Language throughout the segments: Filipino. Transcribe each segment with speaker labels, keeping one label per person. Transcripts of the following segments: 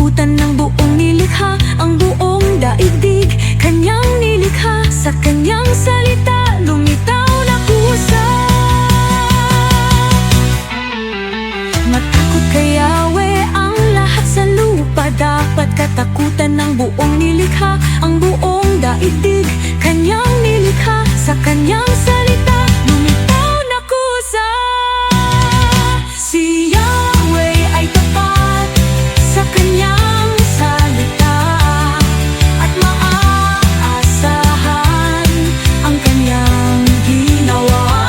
Speaker 1: katakutan ng buong nilikha. Ang buong daigdig kanyang nilikha. Sa kanyang salita lumitaw na kusa. Matakot kay Yahweh ang lahat sa lupa. Dapat katakutan ng buong nilikha. Ang buong daigdig kanyang nilikha. Sa kanyang salita lumitaw na kusa. Si Yahweh ay tapat sa kanyang salita at maaasahan ang kanyang ginawa.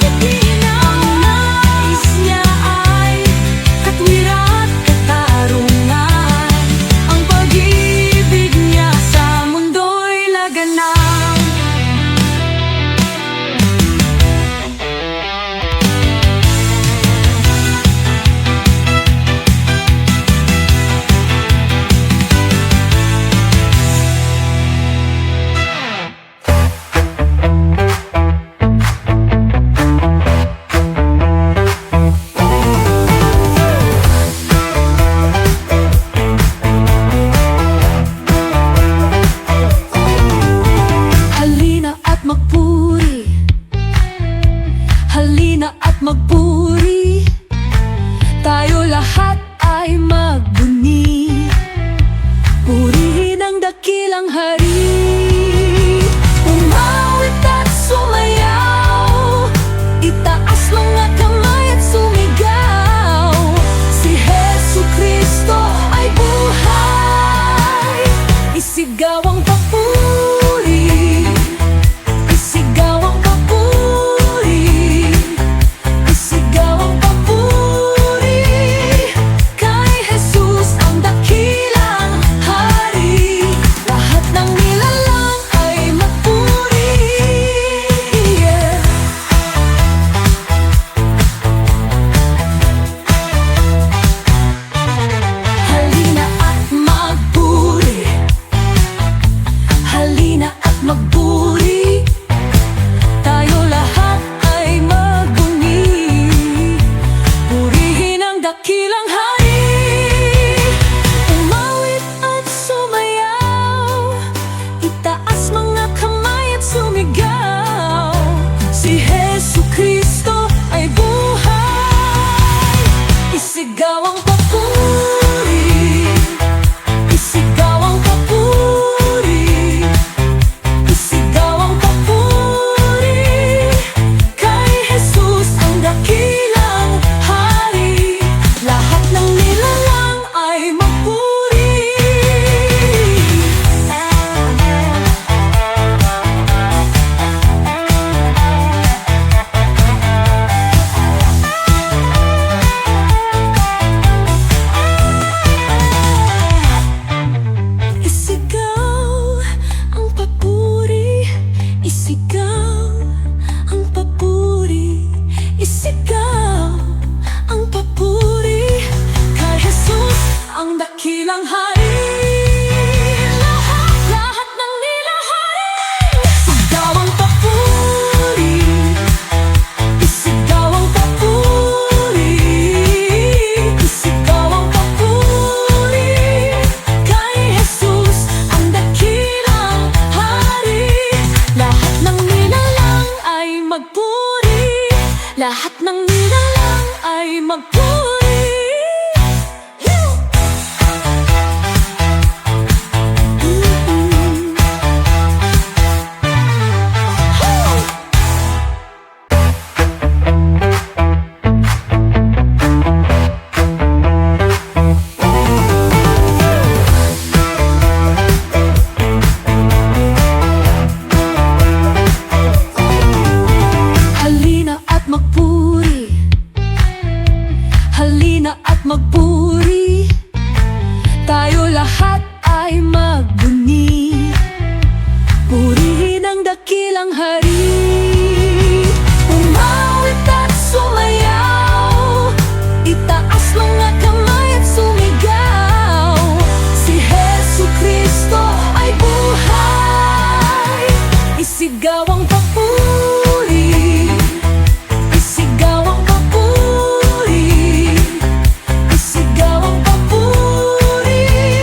Speaker 1: Ang nais niya ay katwiran at katarungan. Ang pag-ibig niya sa mundo'y laganap. Halina at magpuri, tayo lahat ay magbuni. Purihin ang dakilang hari. Umawit at sumayaw, itaas mga kamay at sumigaw. Si Jesucristo ay buhay. Isigaw ang papuri, isigaw ang papuri, isigaw ang papuri. Kay Jesus ang dakilang hari. Lahat ng nilalang ay magpuri. Halina at magpuri, halina at magpuri, tayo lahat ay magbuni. Purihin ang dakilang hari. Umawit at sumayaw, itaas mga kamay at sumigaw. Si Jesucristo ay buhay. Isigaw ang papuri, isigaw ang papuri, isigaw ang papuri. Kay Jesus ang dakilang hari. Lahat ng nilalang ay magpuri. Isigaw ang papuri, isigaw ang papuri, isigaw ang papuri. Kay Jesus ang dakilang hari. Lahat ng nilahari. Sigaw ang papuri, isigaw ang papuri, isigaw ang papuri. Kay Jesus ang dakilang hari. Lahat ng nilalang ay magpuri, lahat ng nilalang ay magpuri. Halina at magpuri, halina at magpuri, tayo lahat ay magbuni. Purihin ang dakilang hari. Umawit at sumayaw, itaas mga kamay at sumigaw. Si Jesucristo ay buhay. Isigaw ang papuri, isigaw ang papuri, isigaw ang papuri.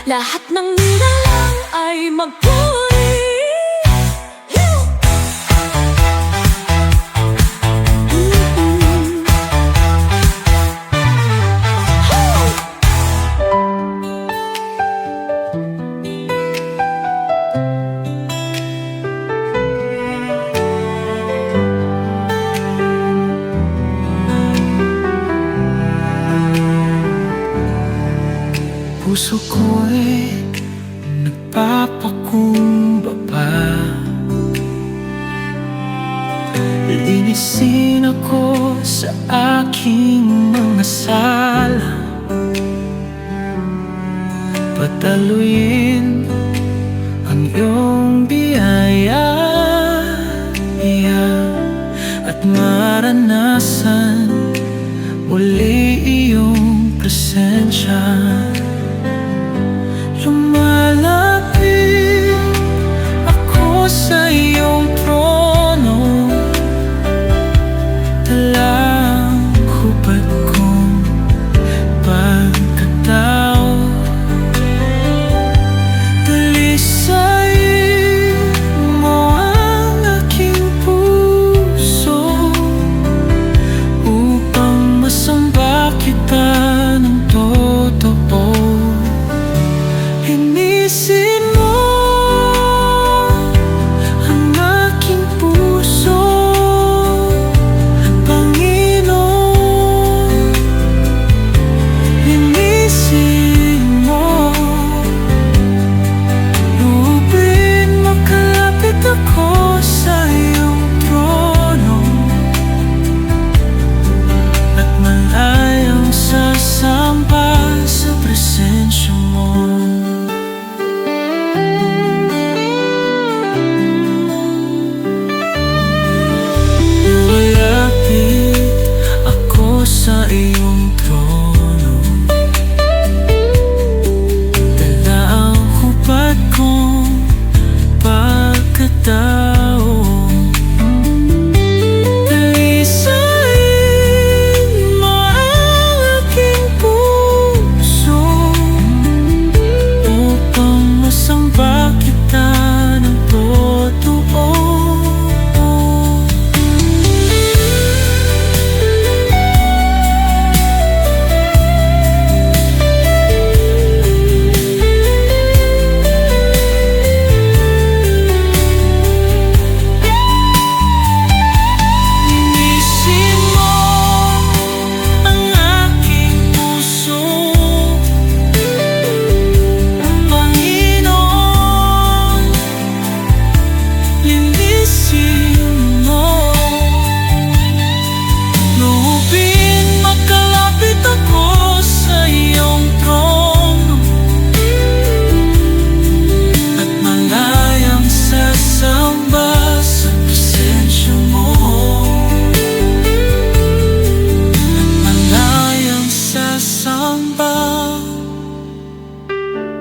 Speaker 1: lahat ng nilalang ay magpuri.
Speaker 2: Puso ko'y nagpapakumbaba. Linisin ako sa aking mga sala, pataluin ang iyong biyaya, at maranasan muli iyong presensya. Lumalapit ako sa iyong trono, dala ang hubad kong pagkatao. Dalisain mo ang aking puso upang masamba kita ng totoo. Linisin mo ang aking puso, Panginoon. Linisin mo, lubin makalapit ako sa iyong trono, at malayang sasamba sa presensya mo. Sa iyong trono, dala ang hubad kong pagkatao. Dalisain mo ang aking puso upang masamba kita ng totoo.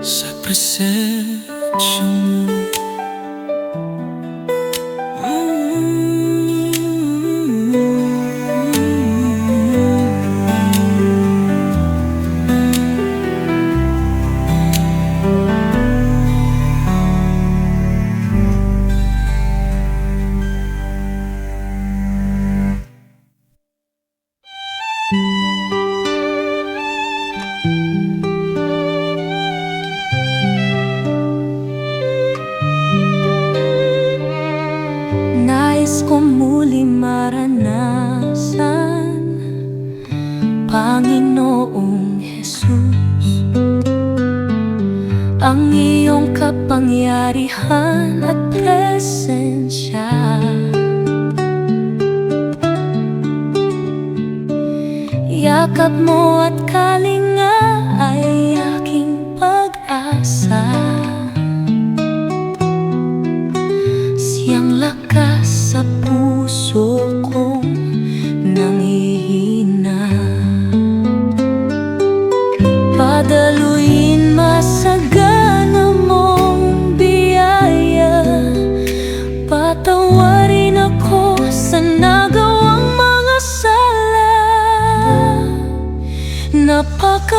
Speaker 2: Sa presensya mo.
Speaker 1: Nais ko muli maranasan, Panginoong Jesus, ang iyong kapangyarihan at presensya. Yakap mo at kalinga ay aking pag-asa, siyang lakas sa puso kong nanghihina. Padaluin masagana mong biyaya, patawarin ako sa nagawang mga sala. Napaka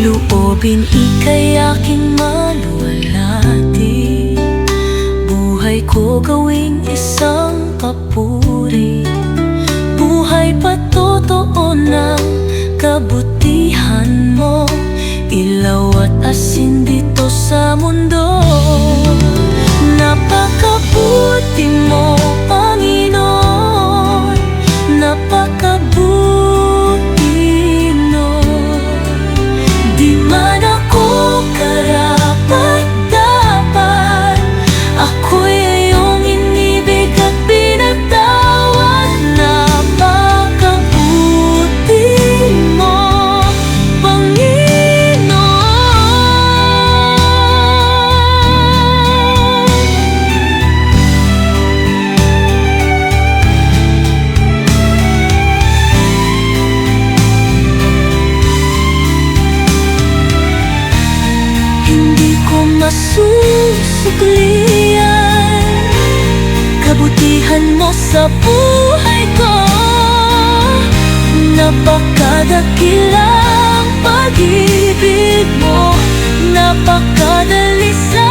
Speaker 1: Loobin ika'y aking maluwalhati, buhay ko gawing isang papuri. Buhay patotoo ng kabutihan mo, ilaw at asin dito sa mundo. Napakabuti mo, Panginoon, napakabuti mo. Di man ako karapat-dapat, ako'y iyong inibig at pinatawad. Napakabuti mo, Panginoon. Hindi ko masusuklian kabutihan mo sa buhay ko. Napakadakilang pag-ibig mo, napakadali sa